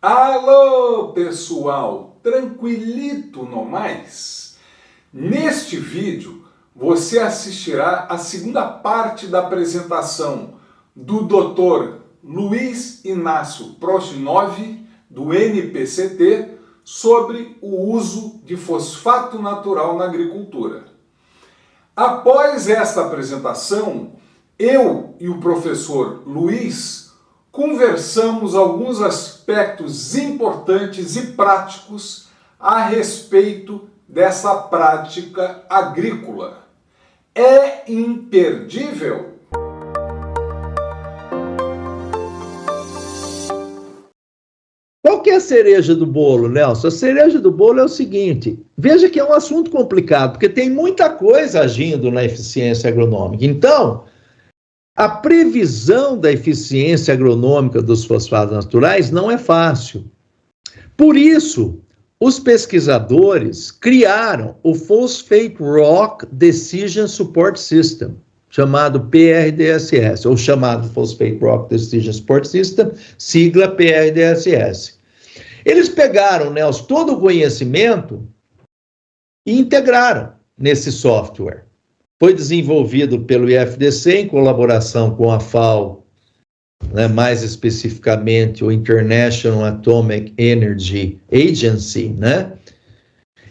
Alô, pessoal, tranquilito no mais? Neste vídeo, você assistirá a segunda parte da apresentação do Dr. Luiz Inácio Prostinov, do NPCT, sobre o uso de fosfato natural na agricultura. Após esta apresentação, eu e o professor Luiz conversamos alguns aspectos importantes e práticos a respeito dessa prática agrícola. É imperdível? Qual que é a cereja do bolo, Nelson? A cereja do bolo é o seguinte, veja que é um assunto complicado, porque tem muita coisa agindo na eficiência agronômica. Então, a previsão da eficiência agronômica dos fosfatos naturais não é fácil. Por isso, os pesquisadores criaram o Phosphate Rock Decision Support System, chamado PRDSS, ou chamado Phosphate Rock Decision Support System, sigla PRDSS. Eles pegaram, Nelson, todo o conhecimento e integraram nesse software. Foi desenvolvido pelo IFDC em colaboração com a FAO, né, mais especificamente o International Atomic Energy Agency, né?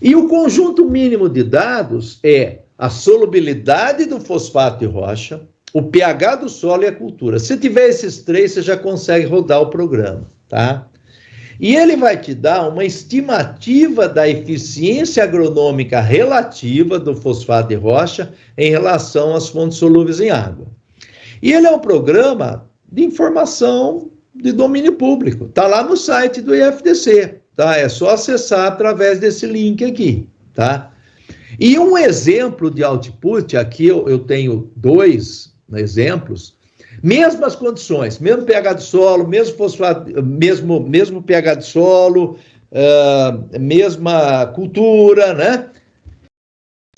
E o conjunto mínimo de dados é a solubilidade do fosfato de rocha, o pH do solo e a cultura. Se tiver esses três, você já consegue rodar o programa, tá? E ele vai te dar uma estimativa da eficiência agronômica relativa do fosfato de rocha em relação às fontes solúveis em água. E ele é um programa de informação de domínio público. Está lá no site do IFDC, tá? É só acessar através desse link aqui, tá? E um exemplo de output, aqui eu tenho dois exemplos, mesmas condições, mesmo pH de solo, mesmo fosfato, mesmo pH de solo, mesma cultura, né?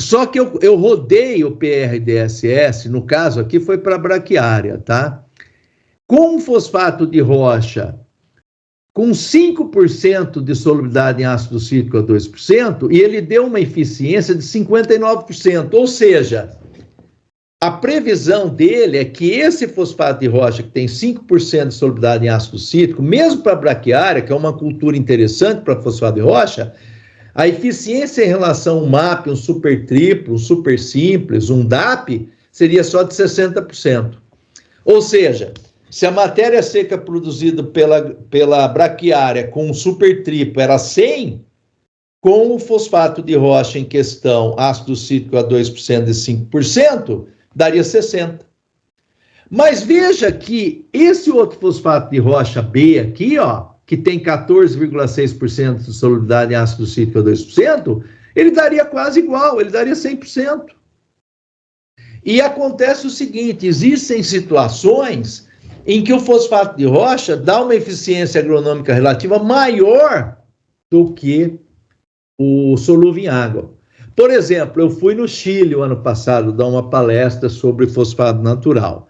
Só que eu rodei o PRDSS, no caso aqui foi para braquiária, tá? Com fosfato de rocha com 5% de solubilidade em ácido cítrico a 2%, e ele deu uma eficiência de 59%, ou seja, a previsão dele é que esse fosfato de rocha, que tem 5% de solubilidade em ácido cítrico, mesmo para braquiária, que é uma cultura interessante para fosfato de rocha, a eficiência em relação a um MAP, um super triplo, um super simples, um DAP, seria só de 60%. Ou seja, se a matéria seca produzida pela braquiária com um super triplo era 100, com o fosfato de rocha em questão, ácido cítrico a 2% de 5%, daria 60. Mas veja que esse outro fosfato de rocha B aqui, ó, que tem 14,6% de solubilidade em ácido cítrico a 2%, ele daria quase igual, ele daria 100%. E acontece o seguinte, existem situações em que o fosfato de rocha dá uma eficiência agronômica relativa maior do que o solúvel em água. Por exemplo, eu fui no Chile o ano passado dar uma palestra sobre fosfato natural,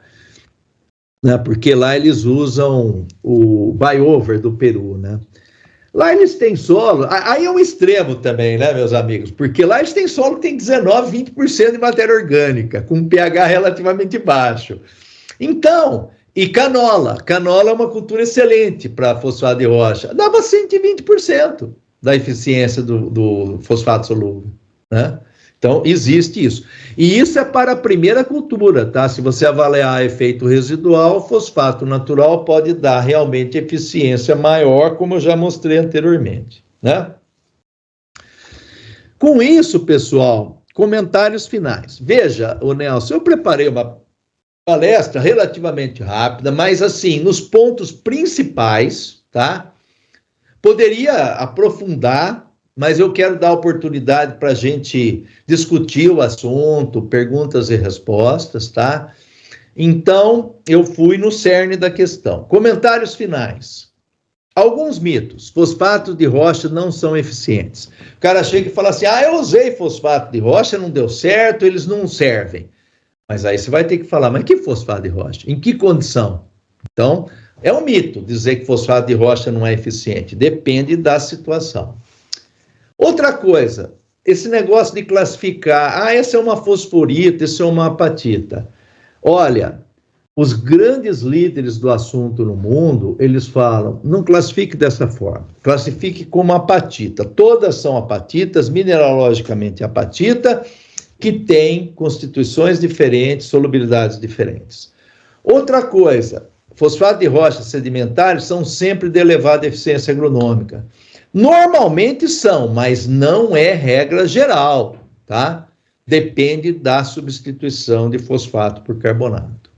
né, porque lá eles usam o Biover do Peru, né? Lá eles têm solo, aí é um extremo também, né, meus amigos, porque lá eles têm solo que tem 19, 20% de matéria orgânica, com um pH relativamente baixo. Então, e canola é uma cultura excelente para fosfato de rocha, dava 120% da eficiência do fosfato solúvel, né? Então, existe isso. E isso é para a primeira cultura, tá? Se você avaliar efeito residual, o fosfato natural pode dar realmente eficiência maior, como eu já mostrei anteriormente, né? Com isso, pessoal, comentários finais. Veja, ô Nelson, eu preparei uma palestra relativamente rápida, mas assim, nos pontos principais, tá? Poderia aprofundar, mas eu quero dar oportunidade para a gente discutir o assunto, perguntas e respostas, tá? Então, eu fui no cerne da questão. Comentários finais. Alguns mitos. Fosfatos de rocha não são eficientes. O cara chega e fala assim, eu usei fosfato de rocha, não deu certo, eles não servem. Mas aí você vai ter que falar, mas que fosfato de rocha? Em que condição? Então, É um mito dizer que fosfato de rocha não é eficiente, depende da situação. Outra coisa, esse negócio de classificar, essa é uma fosforita, isso é uma apatita. Olha, os grandes líderes do assunto no mundo, eles falam, não classifique dessa forma, classifique como apatita. Todas são apatitas, mineralogicamente apatita, que tem constituições diferentes, solubilidades diferentes. Outra coisa, fosfato de rochas sedimentares são sempre de elevada eficiência agronômica. Normalmente são, mas não é regra geral, tá? Depende da substituição de fosfato por carbonato.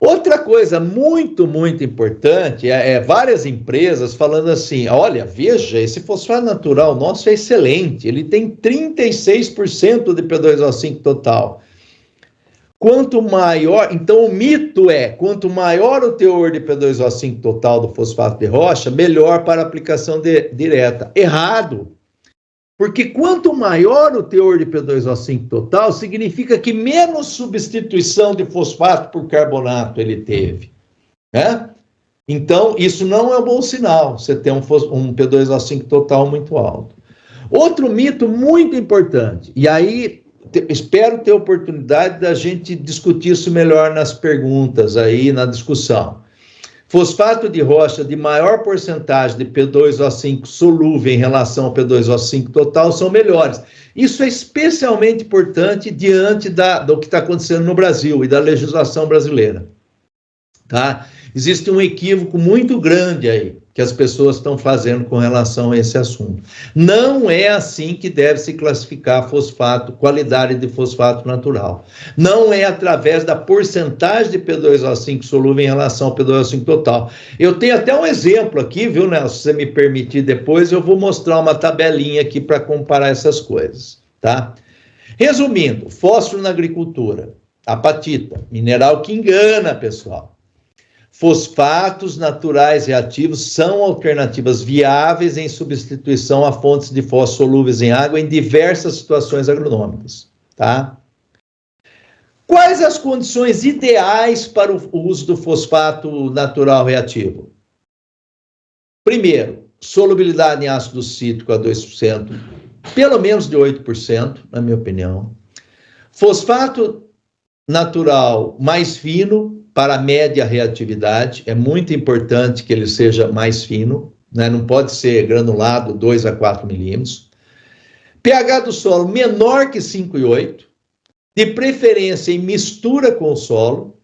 Outra coisa muito, muito importante é várias empresas falando assim, olha, veja, esse fosfato natural nosso é excelente, ele tem 36% de P2O5 total. Quanto maior, então o mito é, quanto maior o teor de P2O5 total do fosfato de rocha, melhor para aplicação direta. Errado. Porque quanto maior o teor de P2O5 total, significa que menos substituição de fosfato por carbonato ele teve, né? Então, isso não é um bom sinal, você tem um P2O5 total muito alto. Outro mito muito importante, e aí espero ter oportunidade da gente discutir isso melhor nas perguntas aí, na discussão. Fosfato de rocha de maior porcentagem de P2O5 solúvel em relação ao P2O5 total são melhores. Isso é especialmente importante diante do que está acontecendo no Brasil e da legislação brasileira. Tá? Existe um equívoco muito grande aí que as pessoas estão fazendo com relação a esse assunto. Não é assim que deve se classificar fosfato, qualidade de fosfato natural. Não é através da porcentagem de P2O5 solúvel em relação ao P2O5 total. Eu tenho até um exemplo aqui, viu, Nelson? Se você me permitir depois, eu vou mostrar uma tabelinha aqui para comparar essas coisas, tá? Resumindo, fósforo na agricultura, apatita, mineral que engana, pessoal. Fosfatos naturais reativos são alternativas viáveis em substituição a fontes de fósforo solúveis em água em diversas situações agronômicas, tá? Quais as condições ideais para o uso do fosfato natural reativo? Primeiro, solubilidade em ácido cítrico a 2%, pelo menos de 8%, na minha opinião. Fosfato natural mais fino, para a média reatividade, é muito importante que ele seja mais fino, né? Não pode ser granulado 2 a 4 milímetros. pH do solo menor que 5,8, de preferência em mistura com o solo,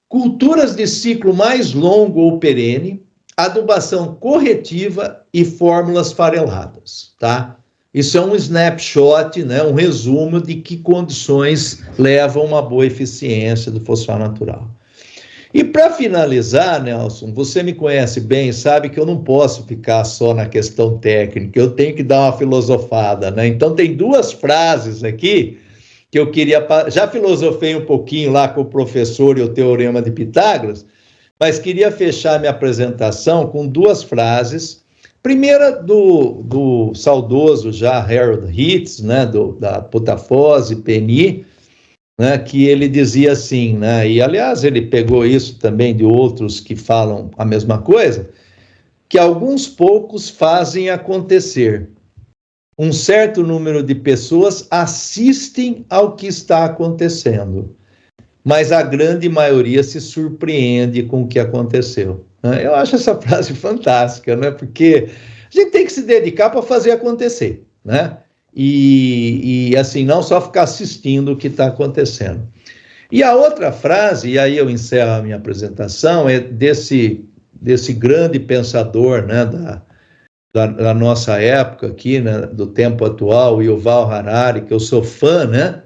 culturas de ciclo mais longo ou perene, adubação corretiva e fórmulas fareladas, tá? Isso é um snapshot, né, um resumo de que condições levam a uma boa eficiência do fosfato natural. E para finalizar, Nelson, você me conhece bem, sabe que eu não posso ficar só na questão técnica, eu tenho que dar uma filosofada, né? Então tem duas frases aqui que eu queria... Já filosofei um pouquinho lá com o professor e o Teorema de Pitágoras, mas queria fechar minha apresentação com duas frases. Primeira do saudoso já Harold Hitz, né, da Putafose, PNI, né, que ele dizia assim, né, e aliás ele pegou isso também de outros que falam a mesma coisa, que alguns poucos fazem acontecer. Um certo número de pessoas assistem ao que está acontecendo, mas a grande maioria se surpreende com o que aconteceu. Eu acho essa frase fantástica, né? Porque a gente tem que se dedicar para fazer acontecer, né? E assim, não só ficar assistindo o que está acontecendo. E a outra frase, e aí eu encerro a minha apresentação, é desse grande pensador, né, da nossa época aqui, né, do tempo atual, Yuval Harari, que eu sou fã, né?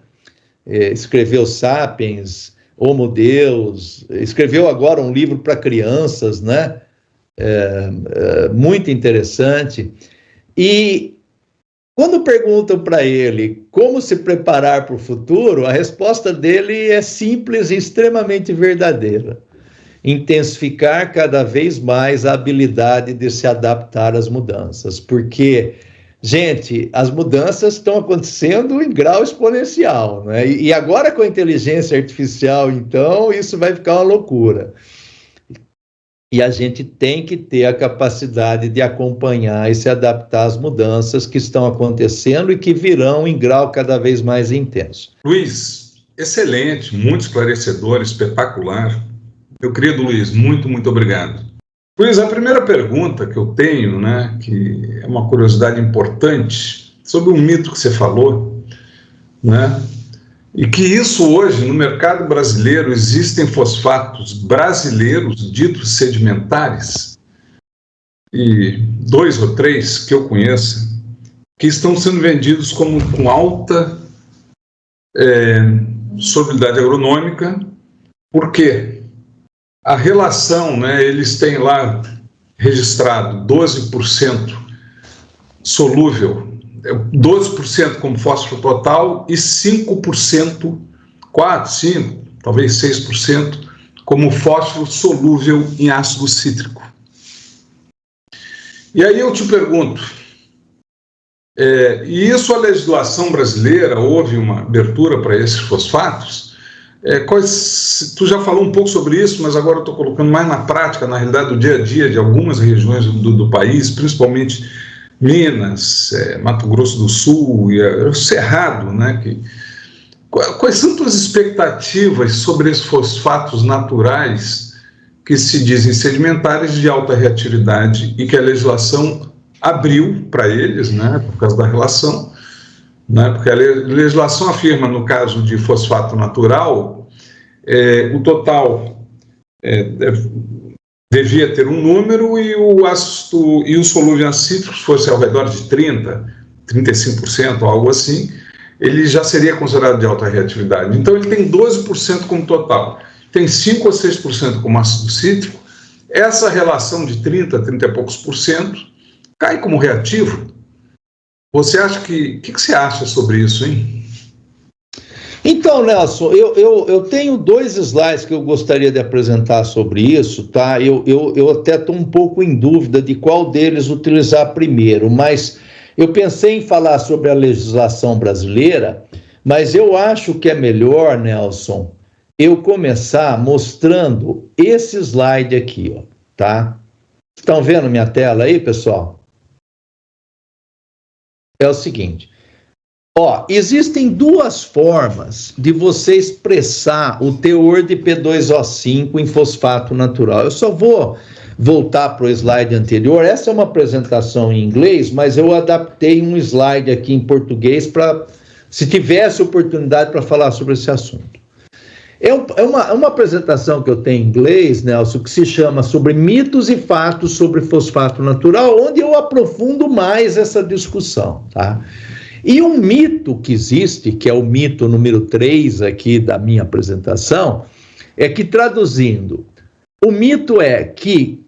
Escreveu Sapiens, Homo Deus, escreveu agora um livro para crianças, né? Muito interessante. E quando perguntam para ele como se preparar para o futuro, a resposta dele é simples e extremamente verdadeira. Intensificar cada vez mais a habilidade de se adaptar às mudanças, porque... Gente, as mudanças estão acontecendo em grau exponencial, né? E agora com a inteligência artificial, então, isso vai ficar uma loucura. E a gente tem que ter a capacidade de acompanhar e se adaptar às mudanças que estão acontecendo e que virão em grau cada vez mais intenso. Luiz, excelente, muito esclarecedor, espetacular. Meu querido Luiz, muito, muito obrigado. Luiz, a primeira pergunta que eu tenho, né, que é uma curiosidade importante, sobre um mito que você falou, né, e que isso hoje, no mercado brasileiro, existem fosfatos brasileiros ditos sedimentares, e 2 ou 3 que eu conheço, que estão sendo vendidos como com alta solubilidade agronômica. Por quê? A relação, né, eles têm lá registrado 12% solúvel, 12% como fósforo total e 5%, 4, 5, talvez 6% como fósforo solúvel em ácido cítrico. E aí eu te pergunto, e isso a legislação brasileira, houve uma abertura para esses fosfatos? Tu já falou um pouco sobre isso, mas agora eu estou colocando mais na prática, na realidade do dia a dia de algumas regiões do país, principalmente Minas, Mato Grosso do Sul e o Cerrado, né? Quais são tuas expectativas sobre esses fosfatos naturais que se dizem sedimentares de alta reatividade e que a legislação abriu para eles, né, por causa da relação, né, porque a legislação afirma, no caso de fosfato natural, o total devia ter um número e o ácido e o solúvel em ácido cítrico, se fosse ao redor de 35%, algo assim, ele já seria considerado de alta reatividade. Então ele tem 12% como total, tem 5 a 6% como ácido cítrico. Essa relação de 30 e poucos por cento cai como reativo. Você acha que você acha sobre isso, hein? Então, Nelson, eu tenho 2 slides que eu gostaria de apresentar sobre isso, tá? Eu até estou um pouco em dúvida de qual deles utilizar primeiro, mas eu pensei em falar sobre a legislação brasileira, mas eu acho que é melhor, Nelson, eu começar mostrando esse slide aqui, ó, tá? Estão vendo minha tela aí, pessoal? É o seguinte, ó, existem 2 formas de você expressar o teor de P2O5 em fosfato natural. Eu só vou voltar para o slide anterior. Essa é uma apresentação em inglês, mas eu adaptei um slide aqui em português para, se tivesse oportunidade, para falar sobre esse assunto. É uma apresentação que eu tenho em inglês, Nelson, que se chama Sobre Mitos e Fatos sobre Fosfato Natural, onde eu aprofundo mais essa discussão, tá? E um mito que existe, que é o mito número 3 aqui da minha apresentação, é que, traduzindo, o mito é que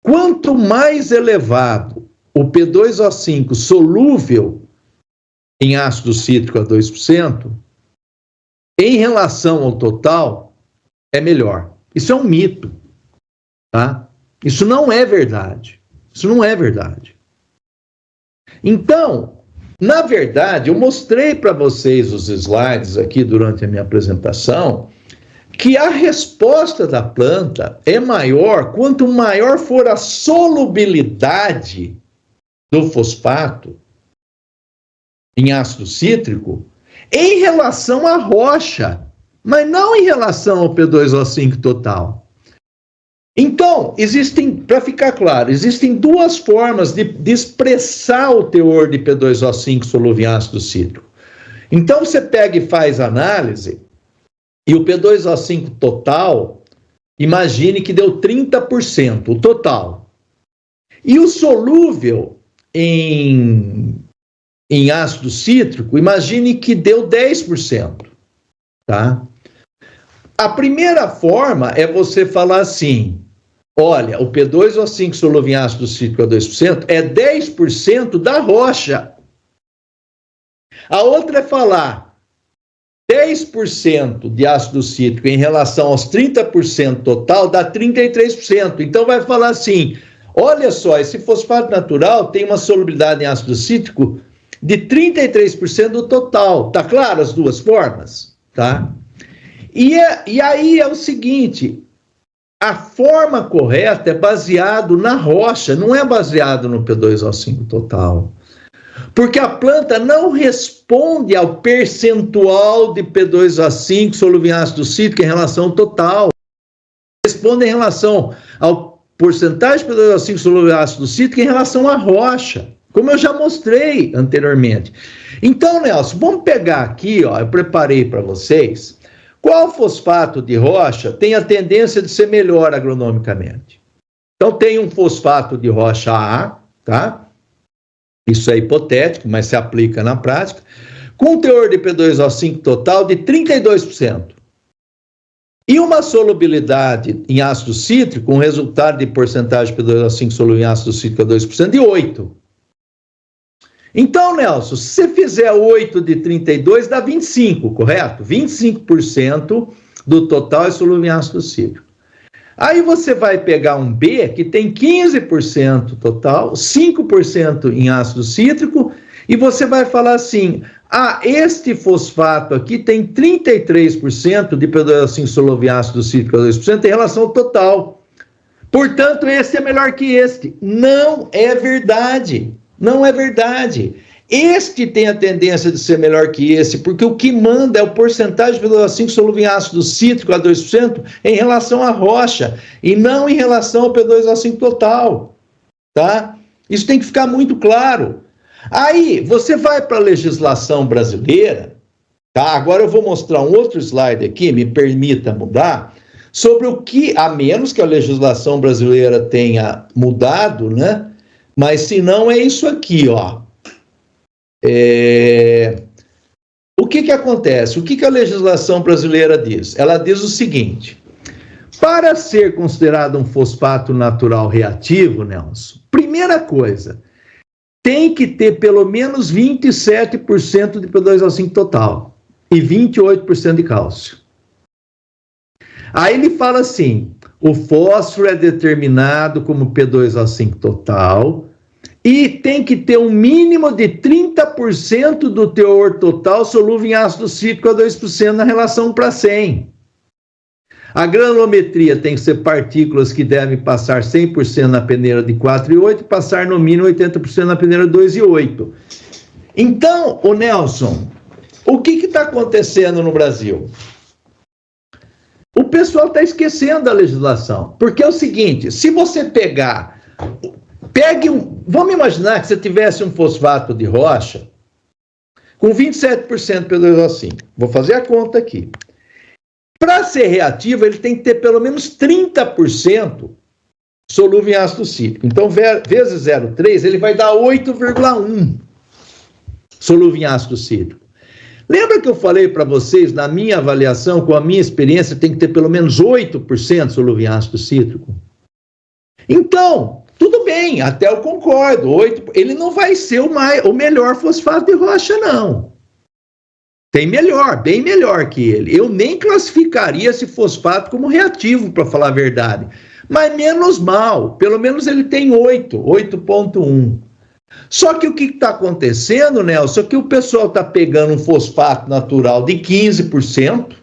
quanto mais elevado o P2O5 solúvel em ácido cítrico a 2%, em relação ao total, é melhor. Isso é um mito, tá? Isso não é verdade. Isso não é verdade. Então, na verdade, eu mostrei para vocês os slides aqui durante a minha apresentação, que a resposta da planta é maior quanto maior for a solubilidade do fosfato em ácido cítrico em relação à rocha, mas não em relação ao P2O5 total. Então, para ficar claro, existem 2 formas de expressar o teor de P2O5 solúvel em ácido cítrico. Então, você pega e faz análise, e o P2O5 total, imagine que deu 30%, o total. E o solúvel em ácido cítrico, imagine que deu 10%, tá? A primeira forma é você falar assim, olha, o P2O5 solúvel em ácido cítrico a 2% é 10% da rocha. A outra é falar 10% de ácido cítrico em relação aos 30% total dá 33%. Então vai falar assim, olha só, esse fosfato natural tem uma solubilidade em ácido cítrico de 33% do total. Tá claro as 2 formas? Tá? E aí é o seguinte, a forma correta é baseado na rocha, não é baseado no P2O5 total. Porque a planta não responde ao percentual de P2O5 solúvel em ácido cítrico em relação ao total. Responde em relação ao porcentagem de P2O5 solúvel em ácido cítrico em relação à rocha, como eu já mostrei anteriormente. Então, Nelson, vamos pegar aqui, ó, eu preparei para vocês, qual fosfato de rocha tem a tendência de ser melhor agronomicamente. Então, tem um fosfato de rocha A, tá? Isso é hipotético, mas se aplica na prática, com um teor de P2O5 total de 32%. E uma solubilidade em ácido cítrico, um resultado de porcentagem de P2O5 solúvel em ácido cítrico a 2% de 8%. Então, Nelson, se você fizer 8 de 32, dá 25, correto? 25% do total é solúvel em ácido cítrico. Aí você vai pegar um B que tem 15% total, 5% em ácido cítrico, e você vai falar assim, este fosfato aqui tem 33% de P2O5 solúvel em ácido cítrico a 2% em relação ao total. Portanto, esse é melhor que este. Não é verdade. Não é verdade. Este tem a tendência de ser melhor que esse, porque o que manda é o porcentagem de P2O5 solúvel em ácido cítrico a 2% em relação à rocha, e não em relação ao P2O5 total, tá? Isso tem que ficar muito claro. Aí, você vai para a legislação brasileira, tá? Agora eu vou mostrar um outro slide aqui, me permita mudar, sobre o que, a menos que a legislação brasileira tenha mudado, né? Mas se não, é isso aqui, ó. O que acontece? O que a legislação brasileira diz? Ela diz o seguinte: para ser considerado um fosfato natural reativo, Nelson, primeira coisa, tem que ter pelo menos 27% de P2O5 total e 28% de cálcio. Aí ele fala assim, o fósforo é determinado como P2O5 total e tem que ter um mínimo de 30% do teor total solúvel em ácido cítrico a 2% na relação para 100. A granulometria tem que ser partículas que devem passar 100% na peneira de 4,8 e passar no mínimo 80% na peneira de 2,8. Então, o Nelson, o que está acontecendo no Brasil? O pessoal está esquecendo a legislação, porque é o seguinte, se você vamos imaginar que você tivesse um fosfato de rocha com 27% P2O5, vou fazer a conta aqui. Para ser reativo, ele tem que ter pelo menos 30% solúvel em ácido cítrico. Então, vezes 0,3, ele vai dar 8,1 solúvel em ácido cítrico. Lembra que eu falei para vocês, na minha avaliação, com a minha experiência, tem que ter pelo menos 8% solúvel em ácido cítrico? Então, tudo bem, até eu concordo. Ele não vai ser o melhor fosfato de rocha, não. Tem melhor, bem melhor que ele. Eu nem classificaria esse fosfato como reativo, para falar a verdade. Mas menos mal, pelo menos ele tem 8,1. Só que o que está acontecendo, Nelson, é que o pessoal está pegando um fosfato natural de 15%,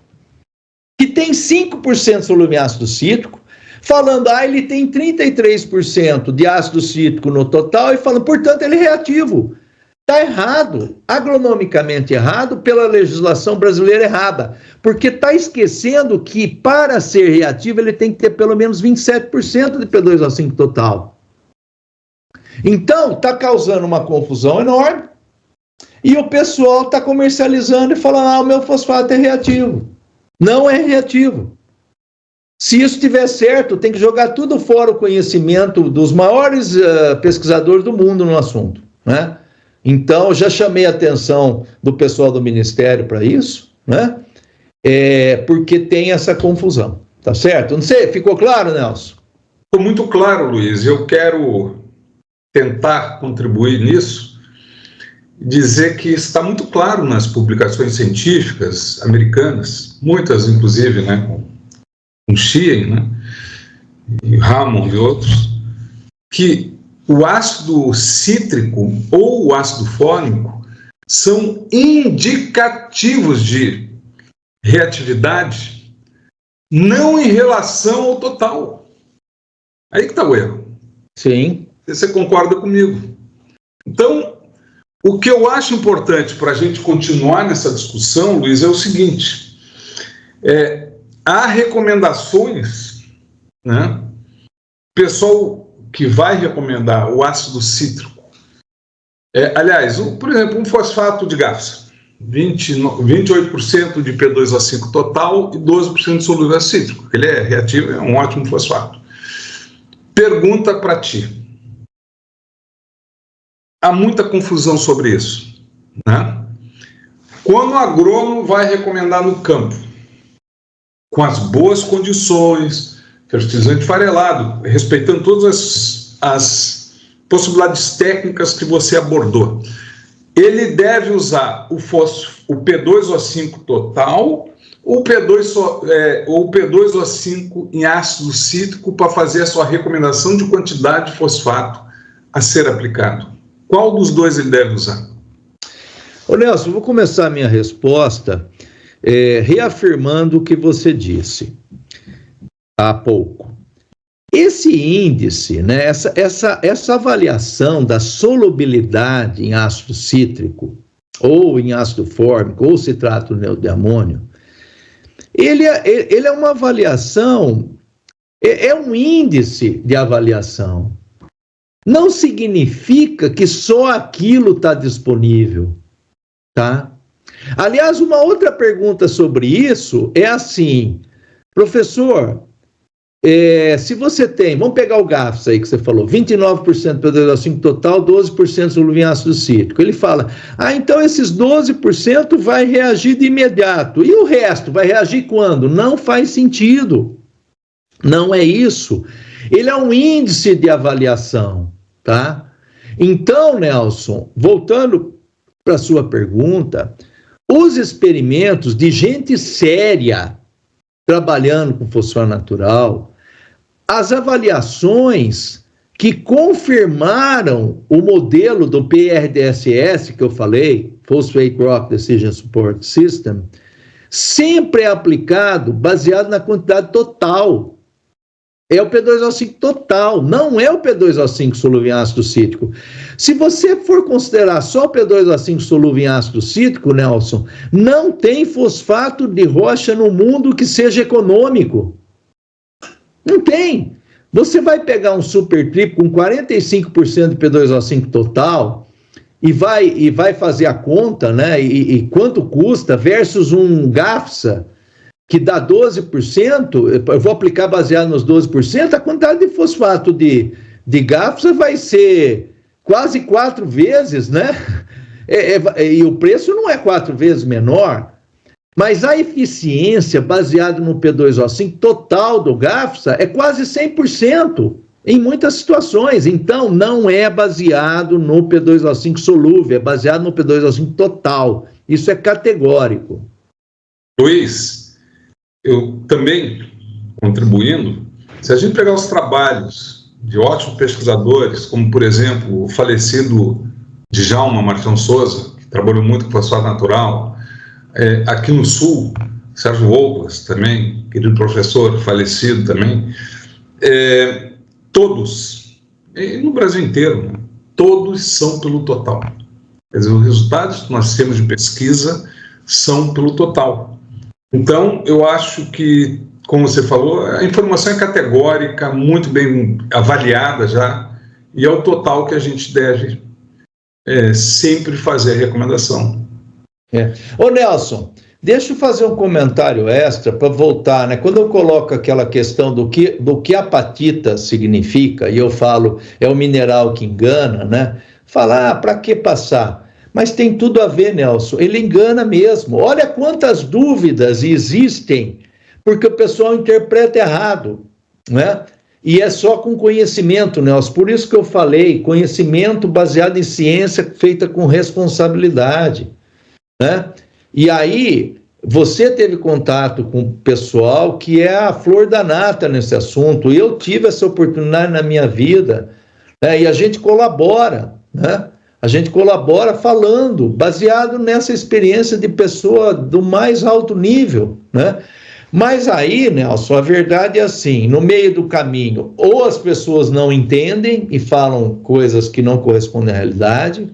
que tem 5% solúvel em ácido cítrico, falando, ele tem 33% de ácido cítrico no total, e falando, portanto, ele é reativo. Está errado, agronomicamente errado, pela legislação brasileira errada, porque está esquecendo que para ser reativo ele tem que ter pelo menos 27% de P2O5 total. Então, está causando uma confusão enorme e o pessoal está comercializando e falando, o meu fosfato é reativo. Não é reativo. Se isso estiver certo, tem que jogar tudo fora o conhecimento dos maiores pesquisadores do mundo no assunto, né? Então, já chamei a atenção do pessoal do Ministério para isso, né? Porque tem essa confusão, tá certo? Não sei, ficou claro, Nelson? Ficou muito claro, Luiz. Eu quero tentar contribuir nisso, dizer que está muito claro nas publicações científicas americanas, muitas inclusive, né, com Sheehan, né, e Hammond e outros, que o ácido cítrico ou o ácido fólico são indicativos de reatividade não em relação ao total. Aí que está o erro. Sim. Você concorda comigo? Então, o que eu acho importante para a gente continuar nessa discussão, Luiz, é o seguinte: há recomendações, né? Pessoal que vai recomendar o ácido cítrico, aliás, por exemplo, um fosfato de GAFSA, 28% de P2O5 total e 12% de solúvel cítrico. Ele é reativo, é um ótimo fosfato. Pergunta para ti. Há muita confusão sobre isso, né? Quando o agrônomo vai recomendar no campo, com as boas condições, fertilizante farelado, respeitando todas as possibilidades técnicas que você abordou, ele deve usar o P2O5 total ou o P2O5 em ácido cítrico para fazer a sua recomendação de quantidade de fosfato a ser aplicado? Qual dos dois ele deve usar? Ô Nelson, vou começar a minha resposta reafirmando o que você disse há pouco. Esse índice, né, essa avaliação da solubilidade em ácido cítrico, ou em ácido fórmico, ou citrato de amônio, ele é uma avaliação, é um índice de avaliação. Não significa que só aquilo está disponível, tá? Aliás, uma outra pergunta sobre isso é assim: professor, se você tem, vamos pegar o GAFSA aí que você falou, 29% P2O5 total, 12% solúvel em ácido cítrico. Ele fala, então esses 12% vai reagir de imediato. E o resto vai reagir quando? Não faz sentido. Não é isso. Ele é um índice de avaliação, tá? Então, Nelson, voltando para a sua pergunta, os experimentos de gente séria trabalhando com fosfato natural, as avaliações que confirmaram o modelo do PRDSS que eu falei, Phosphate Rock Decision Support System, sempre é aplicado baseado na quantidade total. É o P2O5 total, não é o P2O5 solúvel em ácido cítrico. Se você for considerar só o P2O5 solúvel em ácido cítrico, Nelson, não tem fosfato de rocha no mundo que seja econômico. Não tem. Você vai pegar um super triplo com 45% de P2O5 total e vai fazer a conta, né? E quanto custa versus um GAFSA que dá 12%, eu vou aplicar baseado nos 12%, a quantidade de fosfato de GAFSA vai ser quase 4 vezes, né? E o preço não é 4 vezes menor, mas a eficiência baseada no P2O5 total do GAFSA é quase 100% em muitas situações. Então, não é baseado no P2O5 solúvel, é baseado no P2O5 total. Isso é categórico. Luiz, eu também, contribuindo, se a gente pegar os trabalhos de ótimos pesquisadores, como, por exemplo, o falecido Djalma Martins Souza, que trabalhou muito com fosfato natural, aqui no Sul, Sérgio Douglas também, querido professor, falecido também, todos, e no Brasil inteiro, né, todos são pelo total. Quer dizer, os resultados que nós temos de pesquisa são pelo total. Então, eu acho que, como você falou, a informação é categórica, muito bem avaliada já, e é o total que a gente deve sempre fazer a recomendação. Ô Nelson, deixa eu fazer um comentário extra para voltar, né? Quando eu coloco aquela questão do que a apatita significa, e eu falo, é o mineral que engana, né? Falar, para que passar? Mas tem tudo a ver, Nelson, ele engana mesmo. Olha quantas dúvidas existem, porque o pessoal interpreta errado, né? E é só com conhecimento, Nelson. Por isso que eu falei, conhecimento baseado em ciência, feita com responsabilidade, né? E aí, você teve contato com o pessoal que é a flor da nata nesse assunto. Eu tive essa oportunidade na minha vida, né? E a gente colabora, né? A gente colabora falando, baseado nessa experiência de pessoa do mais alto nível, né? Mas aí, Nelson, a verdade é assim, no meio do caminho, ou as pessoas não entendem e falam coisas que não correspondem à realidade,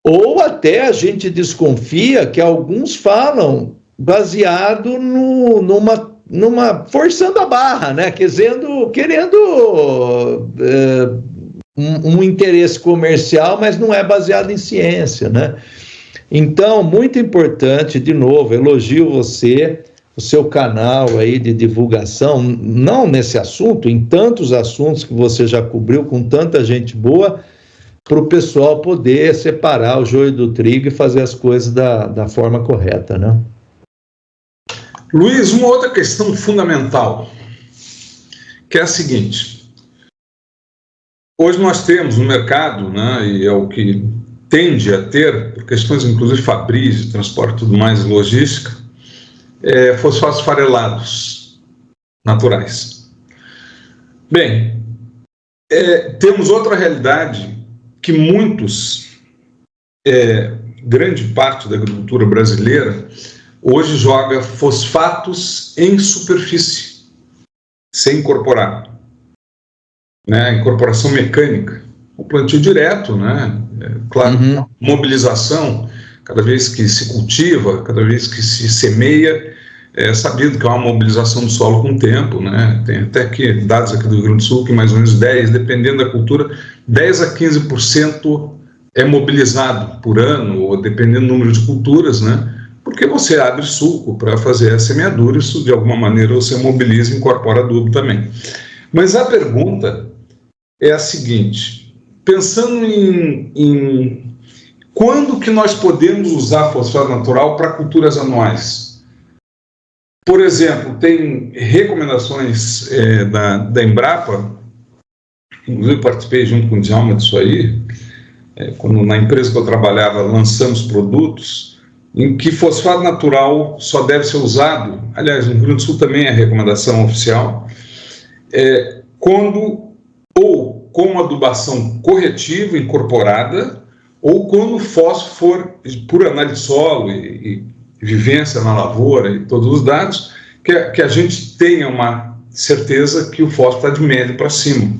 ou até a gente desconfia que alguns falam baseado numa forçando a barra, né? Querendo um interesse comercial, mas não é baseado em ciência, né? Então, muito importante, de novo, elogio você, o seu canal aí de divulgação, não nesse assunto, em tantos assuntos que você já cobriu com tanta gente boa, para o pessoal poder separar o joio do trigo e fazer as coisas da forma correta, né? Luiz, uma outra questão fundamental, que é a seguinte: hoje nós temos no mercado, né, e é o que tende a ter, por questões inclusive fabris, de transporte e tudo mais, logística, fosfatos farelados naturais. Bem, temos outra realidade que grande parte da agricultura brasileira hoje joga fosfatos em superfície, sem incorporar, né? Incorporação mecânica, o plantio direto, né? Claro, mobilização, cada vez que se cultiva, cada vez que se semeia, é sabido que há uma mobilização do solo com o tempo, né? Tem até que dados aqui do Rio Grande do Sul que mais ou menos 10, dependendo da cultura, 10 a 15% é mobilizado por ano, ou dependendo do número de culturas, né? Porque você abre sulco para fazer a semeadura, isso de alguma maneira você mobiliza e incorpora adubo também. Mas a pergunta é a seguinte: pensando em quando que nós podemos usar fosfato natural para culturas anuais? Por exemplo, tem recomendações da Embrapa, inclusive participei junto com o Djalma disso aí, quando na empresa que eu trabalhava lançamos produtos em que fosfato natural só deve ser usado, aliás, no Rio Grande do Sul também é a recomendação oficial, quando ou com adubação corretiva incorporada, ou quando o fósforo for, por análise de solo e vivência na lavoura e todos os dados, que a gente tenha uma certeza que o fósforo está de médio para cima.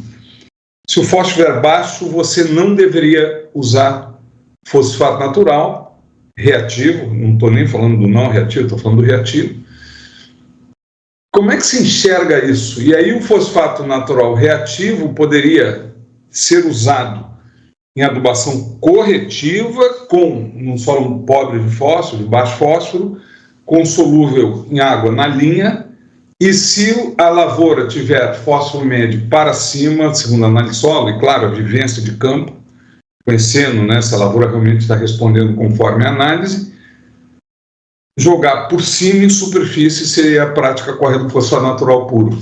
Se o fósforo estiver baixo, você não deveria usar fosfato natural, reativo, não estou nem falando do não reativo, estou falando do reativo. Como é que se enxerga isso? E aí o fosfato natural reativo poderia ser usado em adubação corretiva num solo pobre de fósforo, de baixo fósforo, com solúvel em água na linha, e se a lavoura tiver fósforo médio para cima, segundo a análise de solo, e claro, a vivência de campo, conhecendo, né, se a lavoura realmente está respondendo conforme a análise, jogar por cima em superfície seria a prática correta do fosfato natural puro,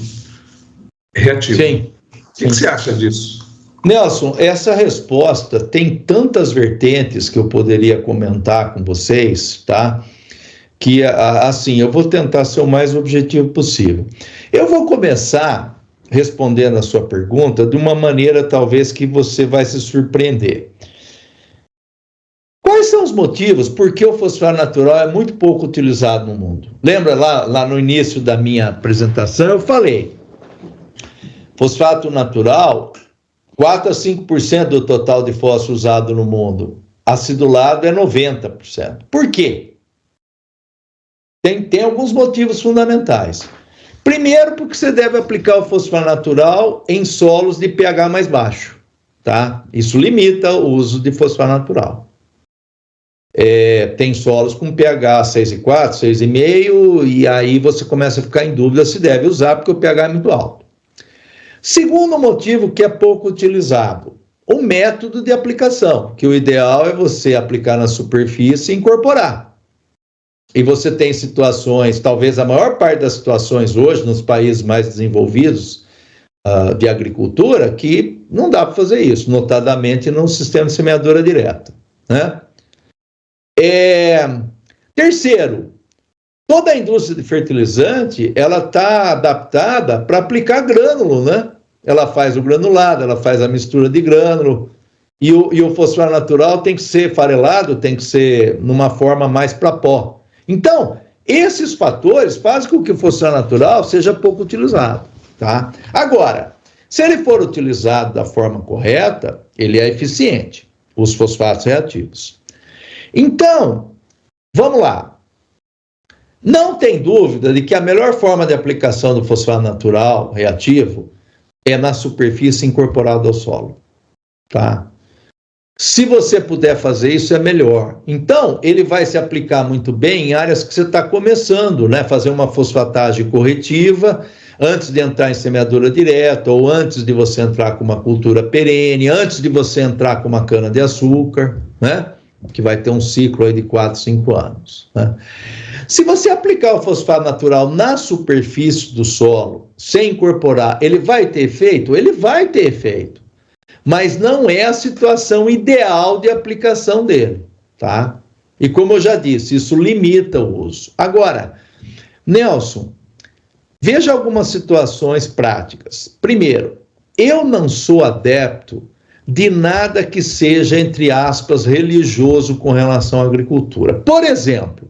reativo. Sim. O que você acha disso? Nelson, essa resposta tem tantas vertentes que eu poderia comentar com vocês, tá? Que, assim, eu vou tentar ser o mais objetivo possível. Eu vou começar respondendo a sua pergunta de uma maneira talvez que você vai se surpreender. Quais são os motivos por que o fosfato natural é muito pouco utilizado no mundo? Lembra lá no início da minha apresentação eu falei, fosfato natural, 4 a 5% do total de fósforo usado no mundo. Acidulado é 90%. Por quê? Tem alguns motivos fundamentais. Primeiro, porque você deve aplicar o fosfato natural em solos de pH mais baixo, tá? Isso limita o uso de fosfato natural. Tem solos com pH 6,4, 6,5, e aí você começa a ficar em dúvida se deve usar, porque o pH é muito alto. Segundo motivo que é pouco utilizado, o método de aplicação, que o ideal é você aplicar na superfície e incorporar. E você tem situações, talvez a maior parte das situações hoje, nos países mais desenvolvidos de agricultura, que não dá para fazer isso, notadamente no sistema de semeadura direta, né? Terceiro, toda a indústria de fertilizante, ela está adaptada para aplicar grânulo, né? Ela faz o granulado, ela faz a mistura de grânulo, e o fosfato natural tem que ser farelado, tem que ser numa forma mais para pó. Então, esses fatores fazem com que o fosfato natural seja pouco utilizado, tá? Agora, se ele for utilizado da forma correta, ele é eficiente, os fosfatos reativos. Então, vamos lá. Não tem dúvida de que a melhor forma de aplicação do fosfato natural reativo é na superfície incorporada ao solo, tá? Se você puder fazer isso, é melhor. Então, ele vai se aplicar muito bem em áreas que você está começando, né? Fazer uma fosfatagem corretiva antes de entrar em semeadura direta, ou antes de você entrar com uma cultura perene, antes de você entrar com uma cana-de-açúcar, né? Que vai ter um ciclo aí de 4, 5 anos, né? Se você aplicar o fosfato natural na superfície do solo, sem incorporar, ele vai ter efeito? Ele vai ter efeito. Mas não é a situação ideal de aplicação dele, tá? E como eu já disse, isso limita o uso. Agora, Nelson, veja algumas situações práticas. Primeiro, eu não sou adepto de nada que seja, entre aspas, religioso com relação à agricultura. Por exemplo,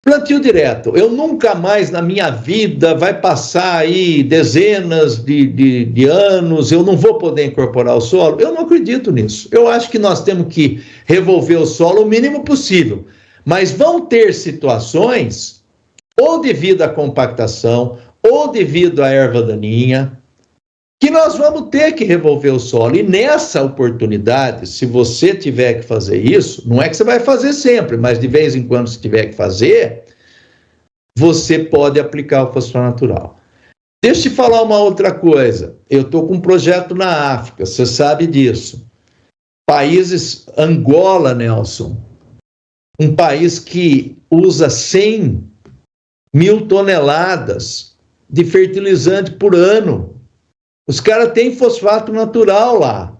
plantio direto. Eu nunca mais na minha vida vai passar aí dezenas de anos, eu não vou poder incorporar o solo. Eu não acredito nisso. Eu acho que nós temos que revolver o solo o mínimo possível. Mas vão ter situações, ou devido à compactação, ou devido à erva daninha, que nós vamos ter que revolver o solo. E nessa oportunidade, se você tiver que fazer isso, não é que você vai fazer sempre, mas de vez em quando, se tiver que fazer, você pode aplicar o fosfato natural. Deixa eu te falar uma outra coisa. Eu estou com um projeto na África, você sabe disso. Países, Angola, Nelson, um país que usa 100 mil toneladas de fertilizante por ano. Os caras têm fosfato natural lá.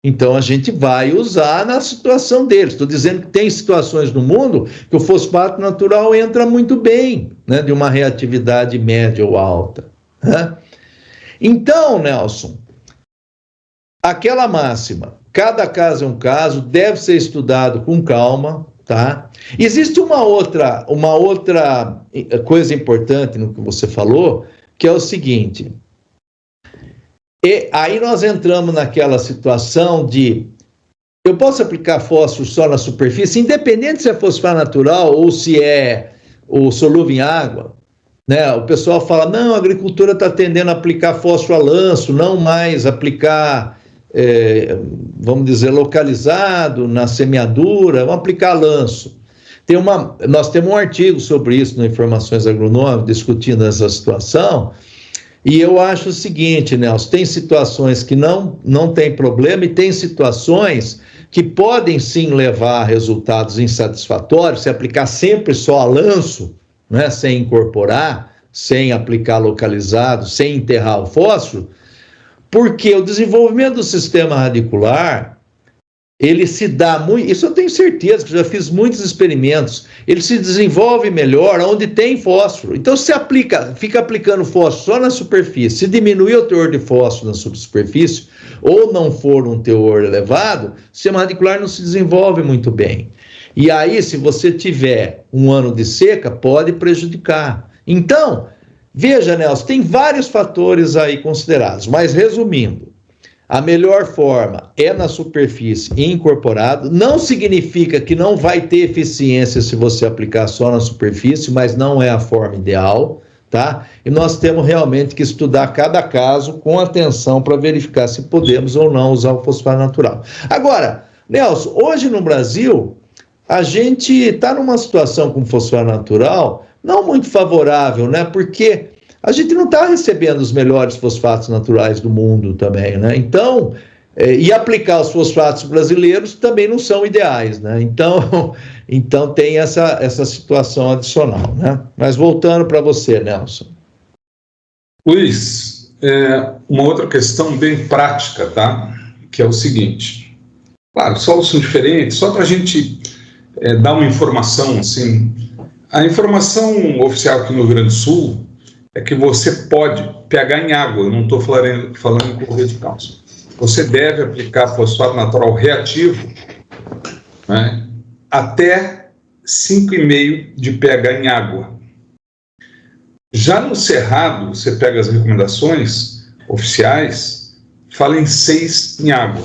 Então, a gente vai usar na situação deles. Estou dizendo que tem situações no mundo que o fosfato natural entra muito bem, né, de uma reatividade média ou alta, né? Então, Nelson, aquela máxima, cada caso é um caso, deve ser estudado com calma, tá? Existe uma outra coisa importante no que você falou, que é o seguinte... E aí nós entramos naquela situação de, eu posso aplicar fósforo só na superfície, independente se é fosfato natural ou se é o solúvel em água, né? O pessoal fala, não, a agricultura está tendendo a aplicar fósforo a lanço, não mais aplicar, vamos dizer, localizado na semeadura, vamos aplicar a lanço. Nós temos um artigo sobre isso no Informações Agronômicas, discutindo essa situação. E eu acho o seguinte, Nelson, tem situações que não tem problema e tem situações que podem sim levar a resultados insatisfatórios, se aplicar sempre só a lanço, né, sem incorporar, sem aplicar localizado, sem enterrar o fósforo, porque o desenvolvimento do sistema radicular, ele se dá muito, isso eu tenho certeza, que já fiz muitos experimentos, ele se desenvolve melhor onde tem fósforo. Então, se fica aplicando fósforo só na superfície, se diminuir o teor de fósforo na superfície, ou não for um teor elevado, o sistema radicular não se desenvolve muito bem. E aí, se você tiver um ano de seca, pode prejudicar. Então, veja, Nelson, tem vários fatores aí considerados, mas resumindo, a melhor forma é na superfície incorporado. Não significa que não vai ter eficiência se você aplicar só na superfície, mas não é a forma ideal, tá? E nós temos realmente que estudar cada caso com atenção para verificar se podemos ou não usar o fosfato natural. Agora, Nelson, hoje no Brasil, a gente está numa situação com fosfato natural não muito favorável, né? Porque a gente não está recebendo os melhores fosfatos naturais do mundo também, né? Então, e aplicar os fosfatos brasileiros também não são ideais, né? Então tem essa situação adicional, né? Mas voltando para você, Nelson. Luiz, uma outra questão bem prática, tá? Que é o seguinte, claro, solos são diferentes, só para a gente dar uma informação, assim, a informação oficial aqui no Rio Grande do Sul é que você pode pegar em água, eu não estou falando em cloreto de cálcio. Você deve aplicar fosfato natural reativo, né, até 5,5 de pH em água. Já no Cerrado, você pega as recomendações oficiais, fala em 6 em água.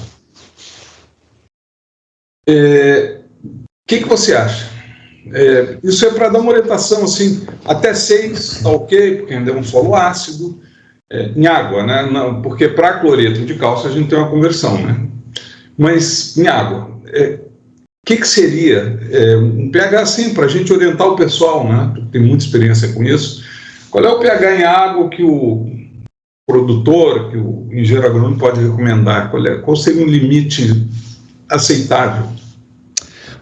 O que você acha? Isso é para dar uma orientação, assim, até 6 está ok, porque ainda é um solo ácido, em água, né? Não, porque para cloreto de cálcio a gente tem uma conversão, né? Mas em água, o que seria um pH assim, para a gente orientar o pessoal, né? Tu tem muita experiência com isso. Qual é o pH em água que o produtor, que o engenheiro agrônomo pode recomendar? Qual seria um limite aceitável?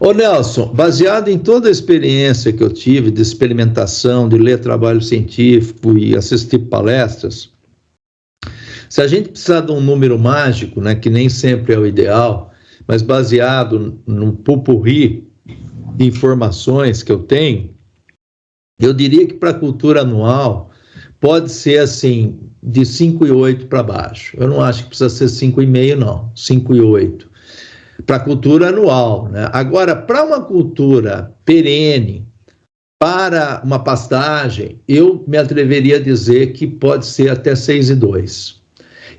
Ô Nelson, baseado em toda a experiência que eu tive de experimentação, de ler trabalho científico e assistir palestras, se a gente precisar de um número mágico, né, que nem sempre é o ideal, mas baseado num pupurri de informações que eu tenho, eu diria que para a cultura anual pode ser assim, de 5,8 para baixo. Eu não acho que precisa ser 5,5 não, 5,8. Para a cultura anual, né? Agora, para uma cultura perene, para uma pastagem, eu me atreveria a dizer que pode ser até 6,2.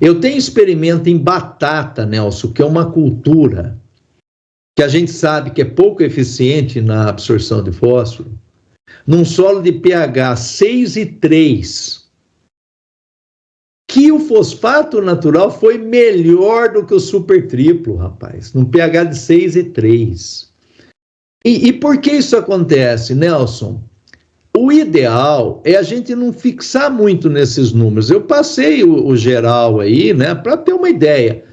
Eu tenho experimento em batata, Nelson, que é uma cultura que a gente sabe que é pouco eficiente na absorção de fósforo, num solo de pH 6,3, que o fosfato natural foi melhor do que o super triplo, rapaz, num pH de 6,3. E por que isso acontece, Nelson? O ideal é a gente não fixar muito nesses números. Eu passei o geral aí, né, para ter uma ideia.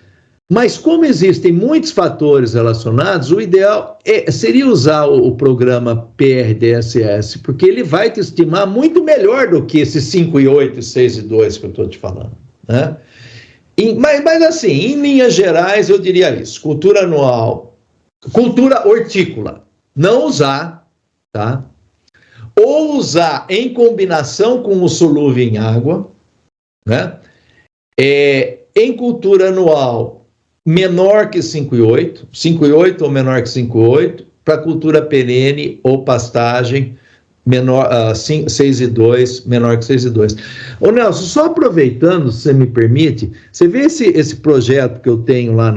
Mas como existem muitos fatores relacionados, o ideal seria usar o programa PRDSS, porque ele vai te estimar muito melhor do que esses 5,8 e 6,2 que eu estou te falando, né? Mas assim, em linhas gerais, eu diria isso. Cultura anual, cultura hortícola, não usar, tá? Ou usar em combinação com o solúvel em água, né? Em cultura anual, menor que 5,8, 5,8 ou menor que 5,8, para cultura perene ou pastagem, menor, 6,2, menor que 6,2. Ô Nelson, só aproveitando, se você me permite, você vê esse projeto que eu tenho lá,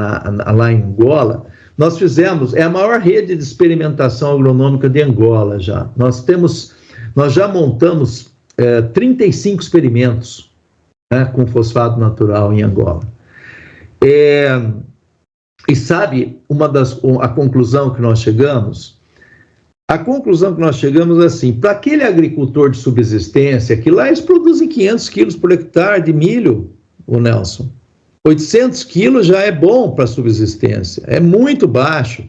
lá em Angola, nós fizemos, é a maior rede de experimentação agronômica de Angola já. Nós já montamos 35 experimentos, né, com fosfato natural em Angola. E sabe, a conclusão que nós chegamos? A conclusão que nós chegamos é assim, para aquele agricultor de subsistência, que lá eles produzem 500 quilos por hectare de milho, o Nelson, 800 quilos já é bom para subsistência, é muito baixo.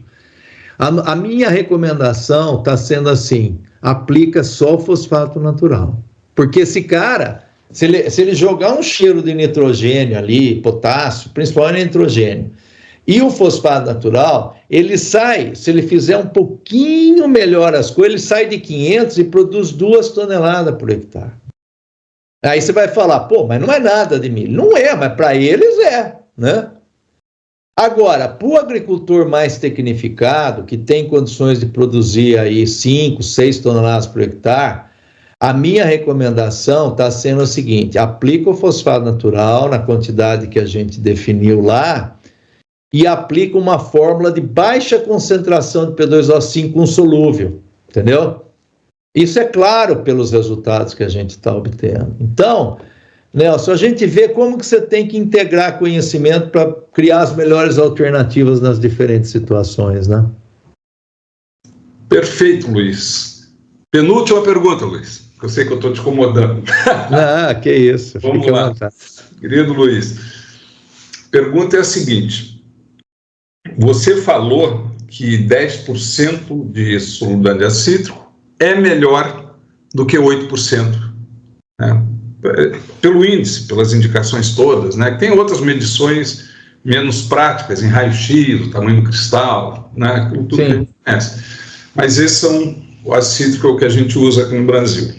A minha recomendação está sendo assim, aplica só o fosfato natural, porque esse cara, se ele jogar um cheiro de nitrogênio ali, potássio, principalmente nitrogênio, e o fosfato natural, ele sai, se ele fizer um pouquinho melhor as coisas, ele sai de 500 e produz 2 toneladas por hectare. Aí você vai falar, pô, mas não é nada de milho. Não é, mas para eles é, né? Agora, para o agricultor mais tecnificado, que tem condições de produzir aí 5, 6 toneladas por hectare, a minha recomendação está sendo a seguinte, aplica o fosfato natural na quantidade que a gente definiu lá, e aplica uma fórmula de baixa concentração de P2O5 com solúvel, entendeu? Isso é claro pelos resultados que a gente está obtendo. Então, Nelson, a gente vê como que você tem que integrar conhecimento para criar as melhores alternativas nas diferentes situações, né? Perfeito, Luiz. Penúltima pergunta, Luiz. Eu sei que eu estou te incomodando. Ah, que isso. Vamos lá. Querido Luiz, a pergunta é a seguinte. Você falou que 10% de solubilidade de ácido cítrico é melhor do que 8%, né? Pelo índice, pelas indicações todas, né? Tem outras medições menos práticas, em raio-x, o tamanho do cristal, né? Aquilo tudo que a gente conhece. Mas esses são o ácido cítrico que a gente usa aqui no Brasil.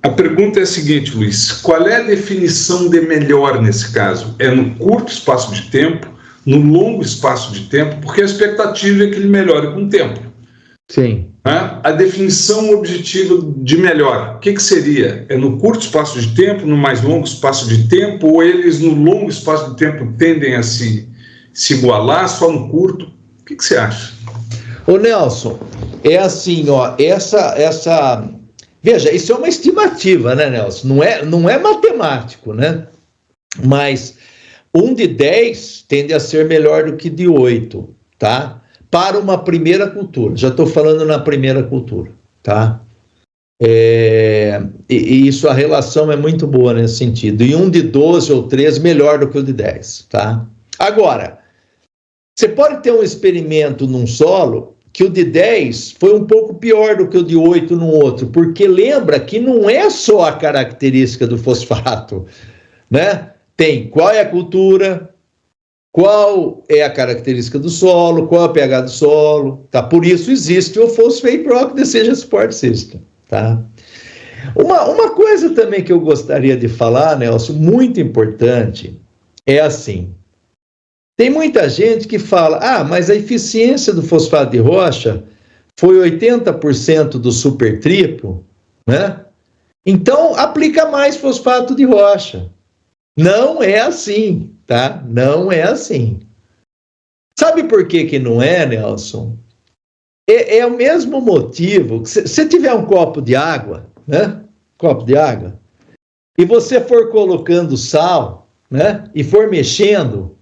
A pergunta é a seguinte, Luiz, qual é a definição de melhor nesse caso? É no curto espaço de tempo, no longo espaço de tempo, porque a expectativa é que ele melhore com o tempo. Sim. Né? A definição objetiva de melhor, o que seria? É no curto espaço de tempo, no mais longo espaço de tempo, ou eles no longo espaço de tempo tendem a se igualar, só no curto? O que você acha? Ô Nelson, é assim, ó, veja, isso é uma estimativa, né, Nelson? Não é matemático, né? Mas um de 10 tende a ser melhor do que de 8, tá? Para uma primeira cultura. Já estou falando na primeira cultura, tá? E isso, a relação é muito boa nesse sentido. E um de 12 ou 13 melhor do que o de 10, tá? Agora, você pode ter um experimento num solo que o de 10 foi um pouco pior do que o de 8 no outro, porque lembra que não é só a característica do fosfato, né? Tem qual é a cultura, qual é a característica do solo, qual é o pH do solo, tá? Por isso existe o Phosphate Rock Decision Support System, tá? Uma coisa também que eu gostaria de falar, Nelson, muito importante, é assim, tem muita gente que fala, mas a eficiência do fosfato de rocha foi 80% do super triplo, né? Então, aplica mais fosfato de rocha. Não é assim, tá? Não é assim. Sabe por que não é, Nelson? É o mesmo motivo que se tiver um copo de água, né? Copo de água, e você for colocando sal, né? E for mexendo,